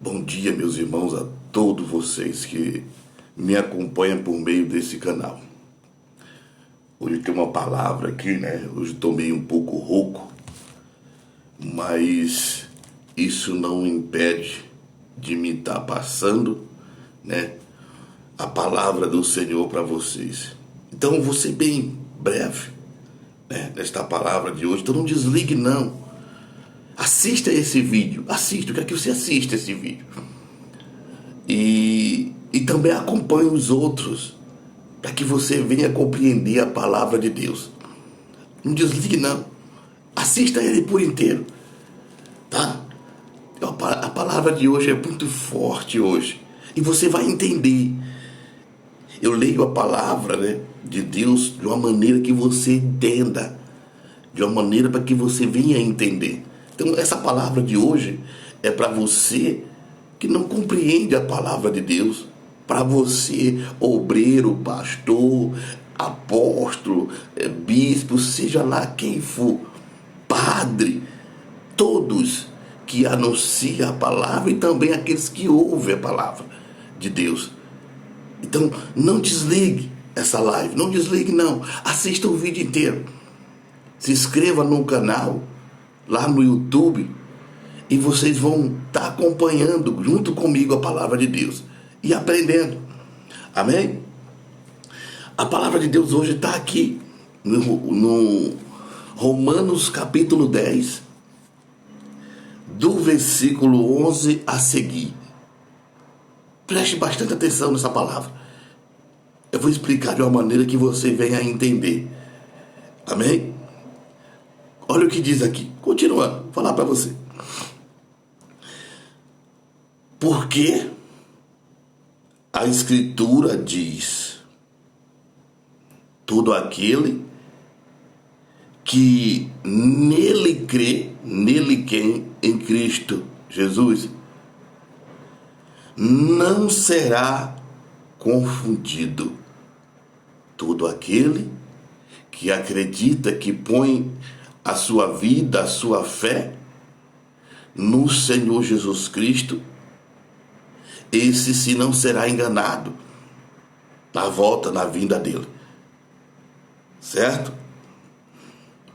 Bom dia, meus irmãos, a todos vocês que me acompanham por meio desse canal. Hoje tem uma palavra aqui, né? Hoje estou meio um pouco rouco, mas isso não impede de me estar passando, né? A palavra do Senhor para vocês. Então, vou ser bem breve, né? Nesta palavra de hoje. Então, não desligue, não. Assista esse vídeo, assista, eu quero que você assista esse vídeo. E também acompanhe os outros, para que você venha compreender a palavra de Deus. Não desligue, não. Assista ele por inteiro, tá? A palavra de hoje é muito forte hoje, e você vai entender. Eu leio a palavra, né, de Deus de uma maneira que você entenda, de uma maneira para que você venha entender. Então, essa palavra de hoje é para você que não compreende a palavra de Deus, para você, obreiro, pastor, apóstolo, bispo, seja lá quem for, padre, todos que anunciam a palavra e também aqueles que ouvem a palavra de Deus. Então, não desligue essa live, não desligue não, assista o vídeo inteiro, se inscreva no canal, lá no YouTube, e vocês vão estar acompanhando junto comigo a palavra de Deus e aprendendo. Amém? A palavra de Deus hoje está aqui no Romanos capítulo 10, do versículo 11 a seguir. Preste bastante atenção nessa palavra. Eu vou explicar de uma maneira que você venha a entender. Amém? Olha o que diz aqui. Continuando, vou falar para você. Porque a Escritura diz: todo aquele que nele crê, nele quem? Em Cristo Jesus, não será confundido. Todo aquele que acredita, que põe a sua vida, a sua fé no Senhor Jesus Cristo, esse sim não será enganado na volta, na vinda dele. Certo?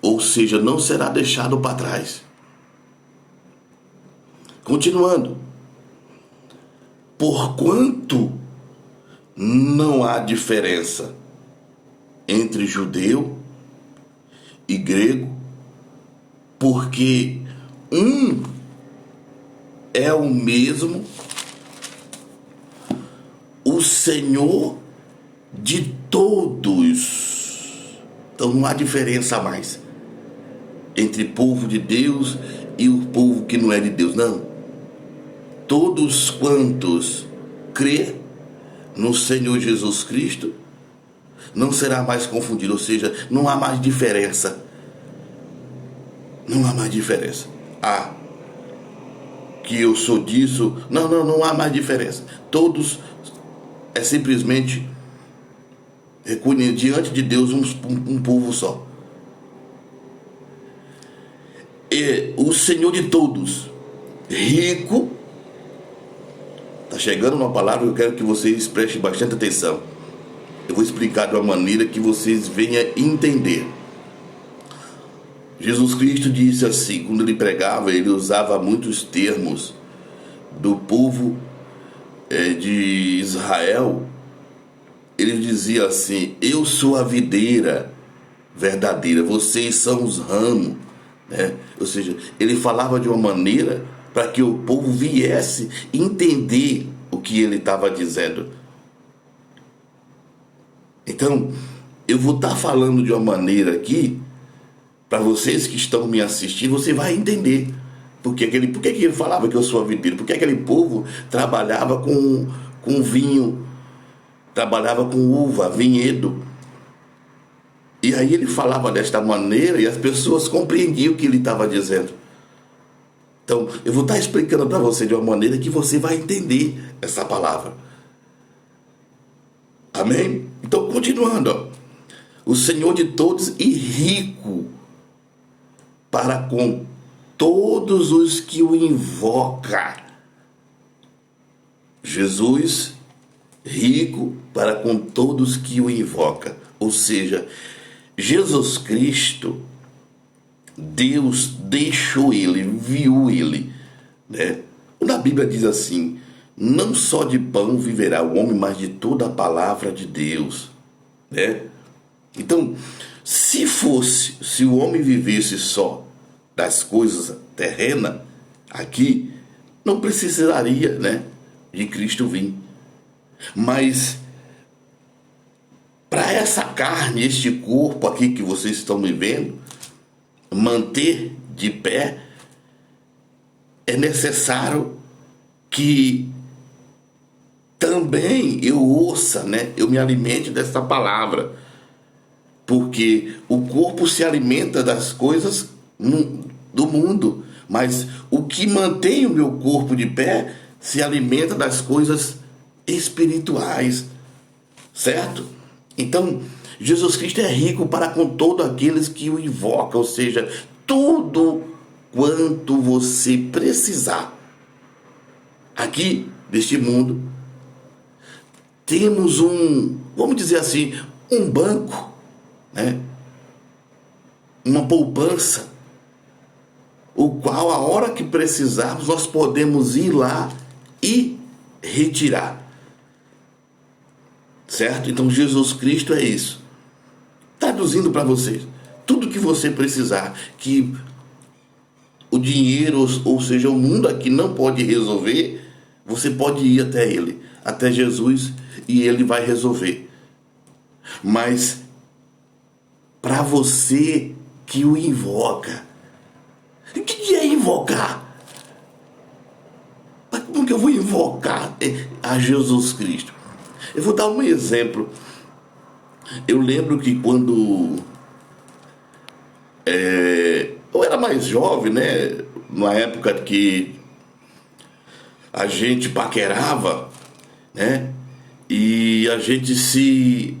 Ou seja, não será deixado para trás. Continuando. Porquanto não há diferença entre judeu e grego, porque um é o mesmo, o Senhor de todos. Então não há diferença mais entre povo de Deus e o povo que não é de Deus, não. Todos quantos crê no Senhor Jesus Cristo não será mais confundido, ou seja, não há mais diferença. Não há mais diferença. Que eu sou disso. Não há mais diferença. Todos é simplesmente diante de Deus um povo só. E o Senhor de todos, rico. Está chegando uma palavra que eu quero que vocês prestem bastante atenção. Eu vou explicar de uma maneira que vocês venham entender. Jesus Cristo disse assim, quando ele pregava, ele usava muitos termos do povo de Israel. Ele dizia assim: eu sou a videira verdadeira, vocês são os ramos, né? Ou seja, ele falava de uma maneira para que o povo viesse entender o que ele estava dizendo. Então, eu vou estar falando de uma maneira aqui, para vocês que estão me assistindo, você vai entender. Por que ele falava que eu sou a videira? Porque aquele povo trabalhava com vinho, trabalhava com uva, vinhedo. E aí ele falava desta maneira e as pessoas compreendiam o que ele estava dizendo. Então, eu vou estar explicando para você de uma maneira que você vai entender essa palavra. Amém? Então, continuando. Ó. O Senhor de todos e rico para com todos os que o invocam. Jesus, rico para com todos que o invocam. Ou seja, Jesus Cristo, Deus deixou ele, viu ele, né? Na Bíblia diz assim: não só de pão viverá o homem, mas de toda a palavra de Deus, né? Então, se o homem vivesse só das coisas terrenas aqui, não precisaria, né, de Cristo vir. Mas para essa carne, este corpo aqui que vocês estão me vendo, manter de pé, é necessário que também eu ouça, né, eu me alimente dessa palavra. Porque o corpo se alimenta das coisas do mundo, mas o que mantém o meu corpo de pé se alimenta das coisas espirituais, certo? Então, Jesus Cristo é rico para com todos aqueles que o invocam, ou seja, tudo quanto você precisar. Aqui, neste mundo, temos vamos dizer assim, um banco, né? Uma poupança, o qual a hora que precisarmos nós podemos ir lá e retirar, certo? Então Jesus Cristo é isso. Traduzindo para vocês, tudo que você precisar, que o dinheiro, ou seja, o mundo aqui não pode resolver, você pode ir até ele, até Jesus, e ele vai resolver. Mas para você que o invoca, o que é invocar? Como que eu vou invocar a Jesus Cristo? Eu vou dar um exemplo. Eu lembro que quando eu era mais jovem, né? Na época que a gente paquerava, né? E a gente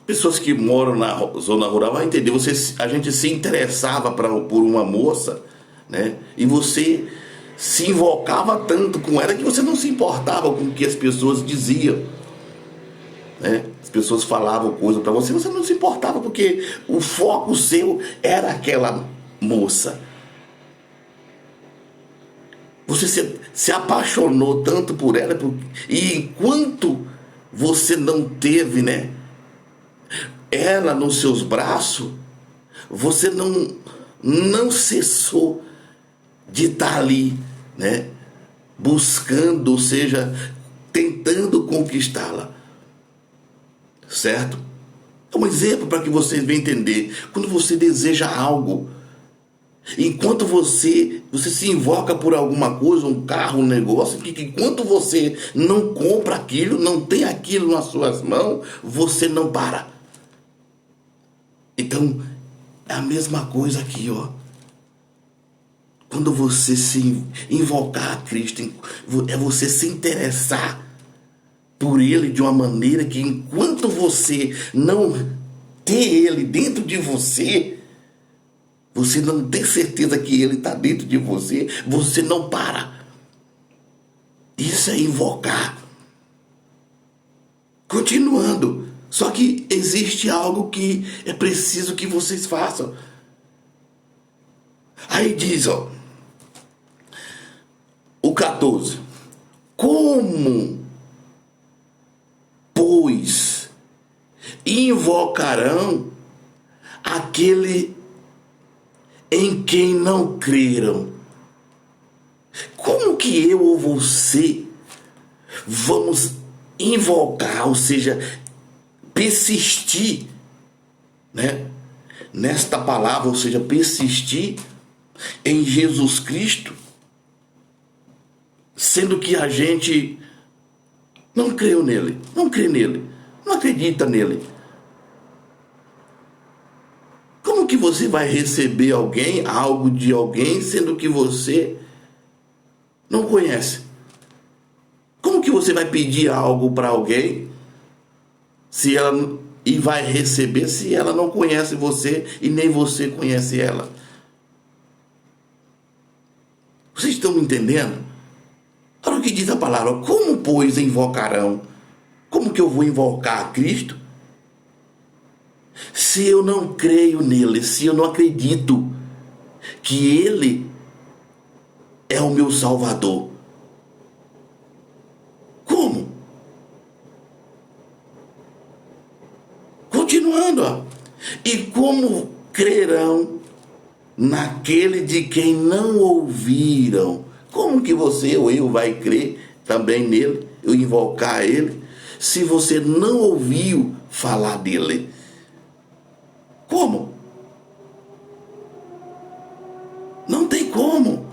pessoas que moram na zona rural vão entender. A gente se interessava por uma moça, né? E você se invocava tanto com ela que você não se importava com o que as pessoas diziam, né? As pessoas falavam coisa para você, você não se importava porque o foco seu era aquela moça. Você se apaixonou tanto por ela, e enquanto você não teve, né, ela nos seus braços, você não cessou de estar ali, né, buscando, ou seja, tentando conquistá-la, certo? É um exemplo para que vocês venham entender. Quando você deseja algo, enquanto você se invoca por alguma coisa, um carro, um negócio, que enquanto você não compra aquilo, não tem aquilo nas suas mãos, você não para. Então, é a mesma coisa aqui, ó. Quando você se invocar a Cristo, é você se interessar por Ele de uma maneira que enquanto você não ter Ele dentro de você, você não tem certeza que Ele está dentro de você, você não para. Isso é invocar. Continuando. Só que existe algo que é preciso que vocês façam. Aí diz, ó, o 14. Como, pois, invocarão aquele em quem não creram? Como que eu ou você vamos invocar, ou seja, persistir, né, nesta palavra, ou seja, persistir em Jesus Cristo, sendo que a gente não creu nele, não crê nele, não acredita nele? Como que você vai receber algo de alguém, sendo que você não conhece? Como que você vai pedir algo para alguém e vai receber se ela não conhece você e nem você conhece ela? Vocês estão me entendendo? Olha o que diz a palavra. Como, pois, invocarão? Como que eu vou invocar a Cristo se eu não creio nele, se eu não acredito que ele é o meu Salvador? Como? Continuando, ó. E como crerão naquele de quem não ouviram? Como que você ou eu vai crer também nele, eu invocar ele, se você não ouviu falar dele? Como? Não tem como.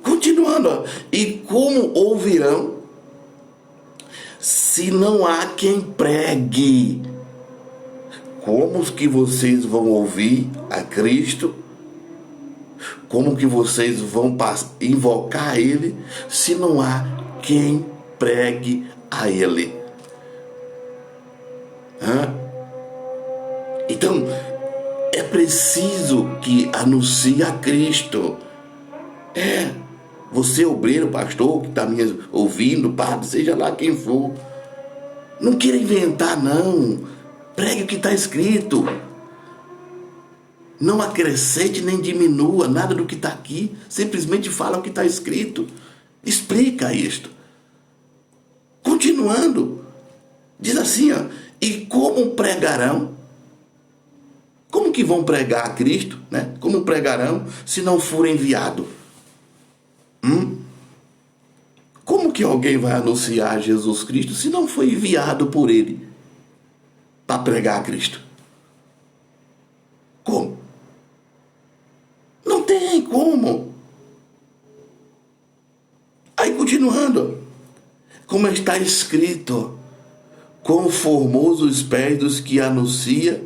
Continuando, ó. E como ouvirão se não há quem pregue? Como que vocês vão ouvir a Cristo? Como que vocês vão invocar Ele se não há quem pregue a Ele? Então, é preciso que anuncie a Cristo. Você, obreiro, pastor, que está me ouvindo, padre, seja lá quem for, não queira inventar, não. Pregue o que está escrito. Não acrescente nem diminua nada do que está aqui. Simplesmente fala o que está escrito. Explica isto. Continuando. Diz assim, ó. E como pregarão? Como que vão pregar a Cristo, né? Como pregarão se não for enviado? Como que alguém vai anunciar Jesus Cristo se não foi enviado por Ele para pregar a Cristo? Como? Não tem como. Aí continuando, como está escrito, quão formosos os pés dos que anuncia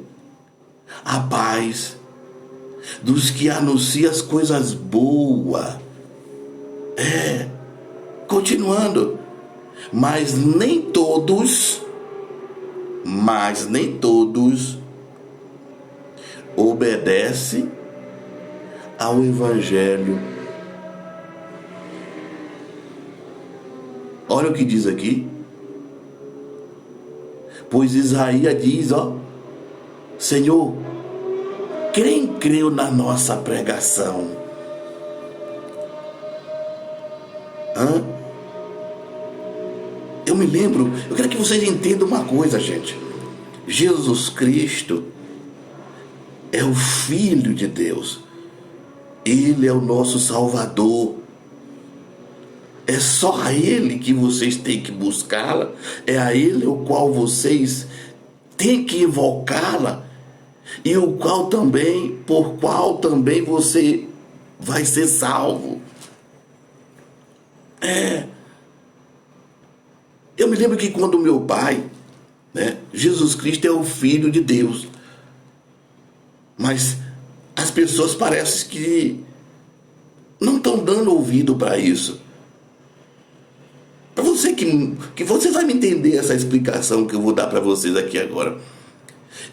a paz, dos que anuncia as coisas boas. Continuando, mas nem todos obedecem ao Evangelho. Olha o que diz aqui. Pois Isaías diz, ó, Senhor, quem creu na nossa pregação? Eu me lembro, eu quero que vocês entendam uma coisa, gente. Jesus Cristo é o Filho de Deus. Ele é o nosso Salvador. É só a Ele que vocês têm que buscá-la. É a Ele o qual vocês têm que invocá-la. E o qual também, por qual também você vai ser salvo. Eu me lembro que quando meu pai, né, Jesus Cristo é o Filho de Deus. Mas as pessoas parecem que não estão dando ouvido para isso. Para você que você vai me entender essa explicação que eu vou dar para vocês aqui agora.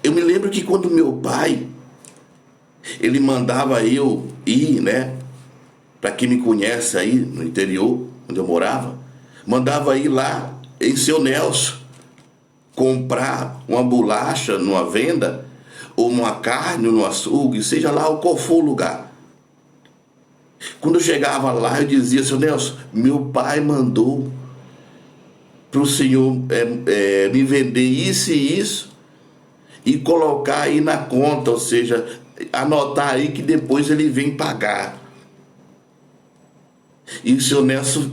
Eu me lembro que quando meu pai, ele mandava eu ir, né? Para quem me conhece aí no interior, onde eu morava, mandava ir lá em Seu Nelson, comprar uma bolacha numa venda, ou uma carne no açougue, seja lá qual for o lugar. Quando eu chegava lá, eu dizia, Seu Nelson, meu pai mandou para o senhor me vender isso e isso, e colocar aí na conta, ou seja, anotar aí que depois ele vem pagar. E o seu Nelson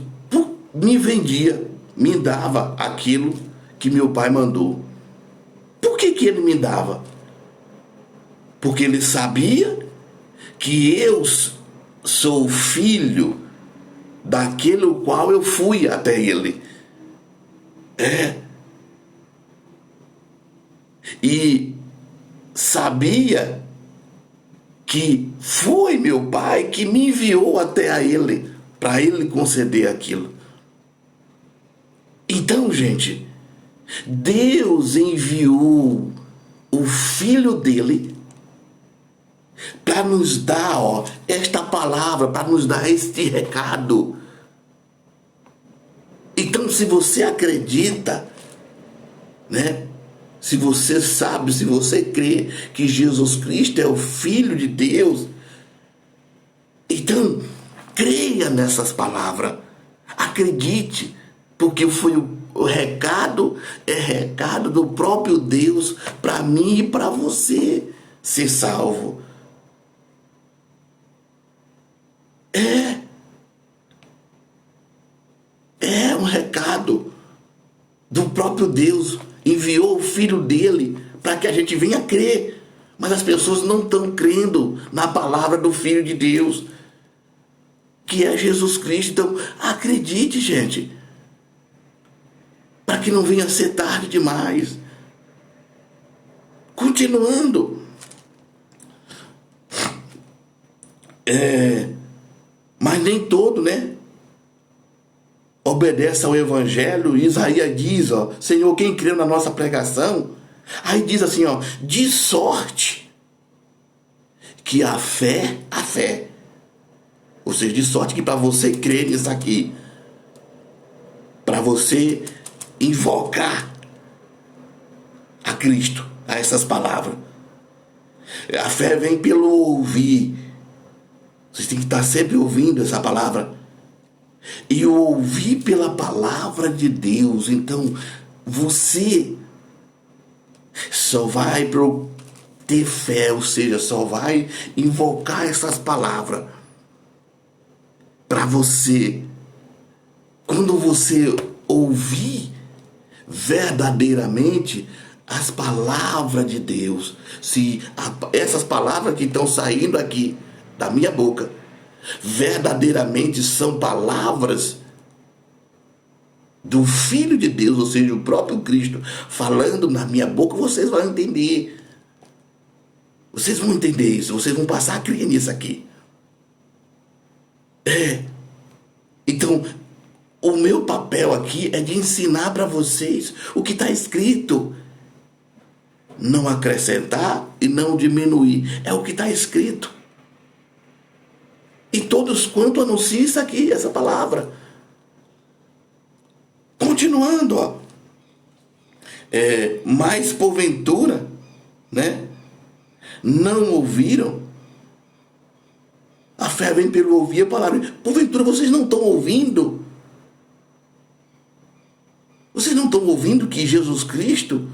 me vendia, me dava aquilo que meu pai mandou. Por que ele me dava? Porque ele sabia que eu sou filho daquele o qual eu fui até ele. E sabia que foi meu pai que me enviou até a ele, para ele conceder aquilo. Então, gente, Deus enviou o Filho dele para nos dar esta palavra, para nos dar este recado. Então, se você acredita, né? Se você sabe, se você crê que Jesus Cristo é o Filho de Deus, então creia nessas palavras. Acredite, porque foi o recado, é recado do próprio Deus para mim e para você ser salvo. É um recado do próprio Deus. Enviou o Filho dele para que a gente venha crer. Mas as pessoas não estão crendo na palavra do Filho de Deus, que é Jesus Cristo. Então, acredite, gente, para que não venha ser tarde demais. Continuando. Mas nem todo, né? Obedece ao Evangelho. Isaías diz, ó, Senhor, quem creu na nossa pregação? Aí diz assim, ó, de sorte que a fé, ou seja, de sorte que para você crer nisso aqui, para você invocar a Cristo, a essas palavras, a fé vem pelo ouvir. Vocês têm que estar sempre ouvindo essa palavra. E ouvir pela palavra de Deus. Então, você só vai ter fé, ou seja, só vai invocar essas palavras para você. Quando você ouvir verdadeiramente as palavras de Deus, se essas palavras que estão saindo aqui da minha boca verdadeiramente são palavras do Filho de Deus, ou seja, o próprio Cristo falando na minha boca, vocês vão entender. Vocês vão entender isso, vocês vão passar a crer nisso aqui. Então, o meu papel aqui é de ensinar para vocês o que está escrito. Não acrescentar e não diminuir. É o que está escrito. E todos quanto anunciam isso aqui, essa palavra. Continuando, ó. Mas porventura, né? Não ouviram. A fé vem pelo ouvir a palavra. Porventura vocês não estão ouvindo? Vocês não estão ouvindo que Jesus Cristo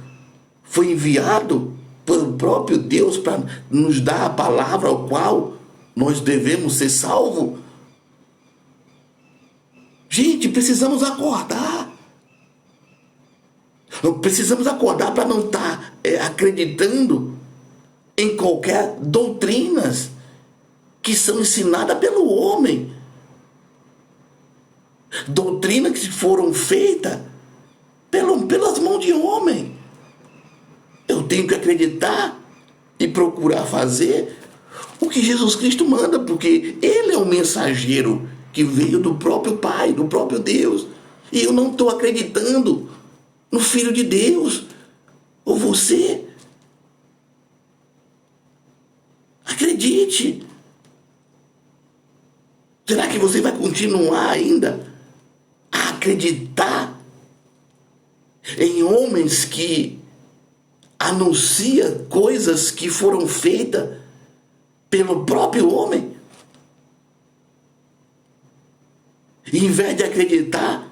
foi enviado pelo próprio Deus para nos dar a palavra ao qual nós devemos ser salvos? Gente, precisamos acordar. Precisamos acordar para não estar acreditando em qualquer doutrinas que são ensinadas pelo homem. Doutrinas que foram feitas pelas mãos de homem. Eu tenho que acreditar e procurar fazer o que Jesus Cristo manda, porque Ele é o mensageiro que veio do próprio Pai, do próprio Deus. E eu não estou acreditando no Filho de Deus. Ou você. Acredite. Será que você vai continuar ainda a acreditar em homens que anunciam coisas que foram feitas pelo próprio homem? E em vez de acreditar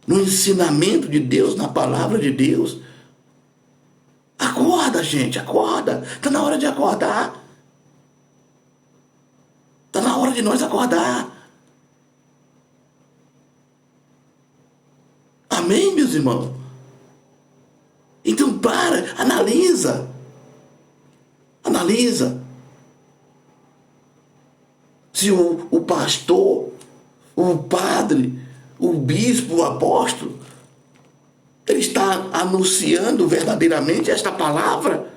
no ensinamento de Deus, na palavra de Deus, acorda, gente, acorda. Está na hora de acordar. Está na hora de nós acordar. Amém, meus irmãos? Então analisa. Analisa. Se o pastor, o padre, o bispo, o apóstolo, ele está anunciando verdadeiramente esta palavra,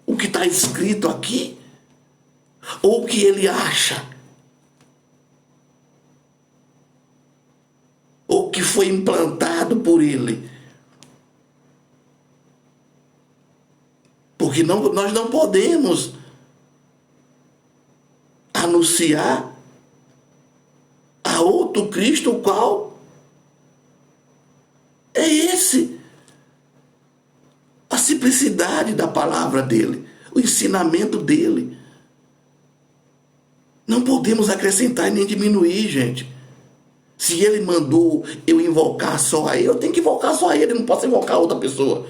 o que está escrito aqui, ou o que ele acha, ou que foi implantado por ele. Porque nós não podemos anunciar a outro Cristo, o qual simplicidade da palavra dele, o ensinamento dele. Não podemos acrescentar e nem diminuir, gente. Se ele mandou eu invocar só a ele, eu tenho que invocar só a ele, não posso invocar outra pessoa.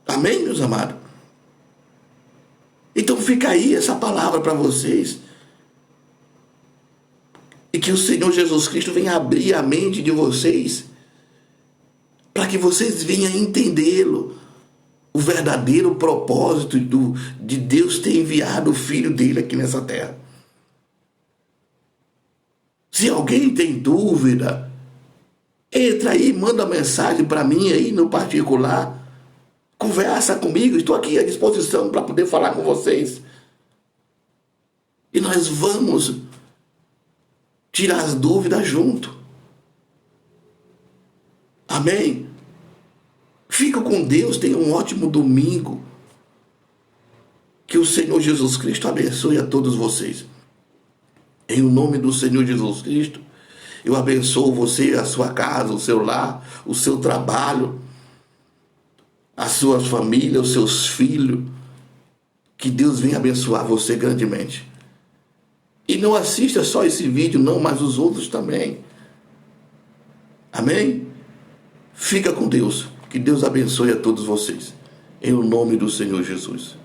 Amém, meus amados? Então fica aí essa palavra para vocês. E que o Senhor Jesus Cristo venha abrir a mente de vocês, para que vocês venham entendê-lo, o verdadeiro propósito de Deus ter enviado o Filho dele aqui nessa terra. Se alguém tem dúvida, entra aí, manda mensagem para mim aí no particular, conversa comigo, estou aqui à disposição para poder falar com vocês. E nós vamos tirar as dúvidas junto. Amém? Fica com Deus, tenha um ótimo domingo. Que o Senhor Jesus Cristo abençoe a todos vocês. Em nome do Senhor Jesus Cristo, eu abençoo você, a sua casa, o seu lar, o seu trabalho, a sua família, os seus filhos. Que Deus venha abençoar você grandemente. E não assista só esse vídeo, não, mas os outros também. Amém? Fica com Deus. Que Deus abençoe a todos vocês. Em nome do Senhor Jesus.